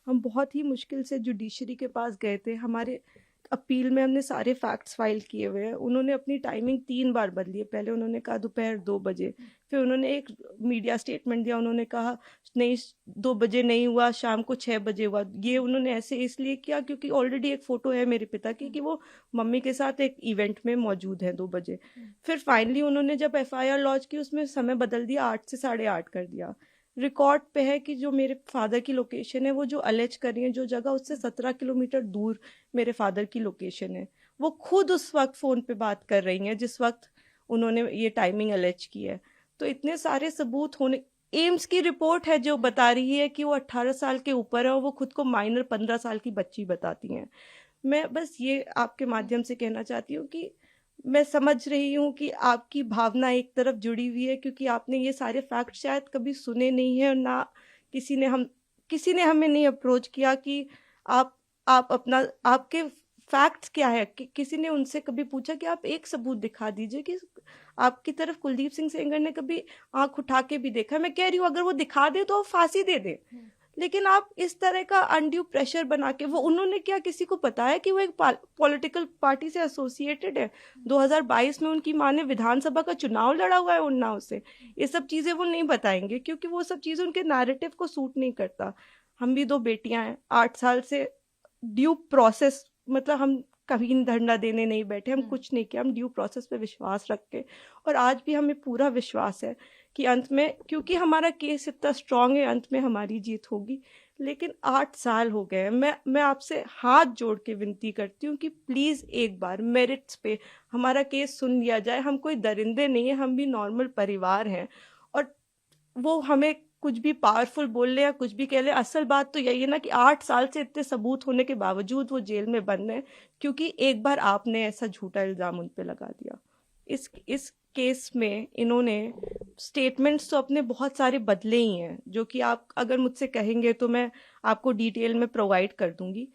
हम बहुत ही मुश्किल से जुडिशरी के पास गए थे। हमारे अपील में हमने सारे फैक्ट्स फाइल किए हुए हैं। उन्होंने अपनी टाइमिंग 3 बार बदली है। पहले उन्होंने कहा दोपहर 2 बजे, फिर उन्होंने एक मीडिया स्टेटमेंट दिया, उन्होंने कहा नहीं 2 बजे नहीं हुआ, शाम को 6 बजे हुआ। ये उन्होंने ऐसे इसलिए किया क्योंकि ऑलरेडी एक फ़ोटो है मेरे पिता की कि वो मम्मी के साथ एक इवेंट में मौजूद हैं 2 बजे। फिर फाइनली उन्होंने जब एफआईआर लॉन्च की उसमें समय बदल दिया, 8 से 8:30 कर दिया। रिकॉर्ड पे है कि जो मेरे फादर की लोकेशन है, वो जो अलेज कर रही है जो जगह, उससे 17 किलोमीटर दूर मेरे फादर की लोकेशन है। वो खुद उस वक्त फ़ोन पे बात कर रही हैं जिस वक्त उन्होंने ये टाइमिंग अलेज की है। तो इतने सारे सबूत होने, एम्स की रिपोर्ट है जो बता रही है कि वो 18 साल के ऊपर है और वो खुद को माइनर 15 साल की बच्ची बताती हैं। मैं बस ये आपके माध्यम से कहना चाहती हूँ कि मैं समझ रही हूँ कि आपकी भावना एक तरफ जुड़ी हुई है क्योंकि आपने ये सारे फैक्ट शायद कभी सुने नहीं है और ना किसी ने हमें नहीं अप्रोच किया कि आप आप अपना आपके फैक्ट्स क्या है। किसी ने उनसे कभी पूछा कि आप एक सबूत दिखा दीजिए कि आपकी तरफ कुलदीप सिंह सेंगर ने कभी आंख उठा के भी देखा। मैं कह रही हूँ अगर वो दिखा दे तो वो फांसी दे दे, लेकिन आप इस तरह का अनड्यू प्रेशर बना के, वो उन्होंने क्या किसी को बताया कि वो एक पॉलिटिकल पार्टी से एसोसिएटेड है? 2022 में उनकी माँ ने विधानसभा का चुनाव लड़ा हुआ है उन्नाव से। ये सब चीजें वो नहीं बताएंगे क्योंकि वो सब चीजें उनके नैरेटिव को सूट नहीं करता। हम भी 2 बेटियां हैं, 8 साल से ड्यू प्रोसेस, मतलब हम कभी धरना देने नहीं बैठे, हम कुछ नहीं किया, हम ड्यू प्रोसेस पे विश्वास रख के, और आज भी हमें पूरा विश्वास है कि अंत में, क्योंकि हमारा केस इतना स्ट्रांग है, अंत में हमारी जीत होगी। लेकिन 8 साल हो गए हैं। मैं आपसे हाथ जोड़ के विनती करती हूँ कि प्लीज़ एक बार मेरिट्स पे हमारा केस सुन लिया जाए। हम कोई दरिंदे नहीं है, हम भी नॉर्मल परिवार हैं। और वो हमें कुछ भी पावरफुल बोल ले या कुछ भी कह ले, असल बात तो यही है ना कि 8 साल से इतने सबूत होने के बावजूद वो जेल में बंद है क्योंकि एक बार आपने ऐसा झूठा इल्जाम उन पे लगा दिया। इस केस में इन्होंने स्टेटमेंट्स तो अपने बहुत सारे बदले ही हैं, जो कि आप अगर मुझसे कहेंगे तो मैं आपको डिटेल में प्रोवाइड कर दूंगी।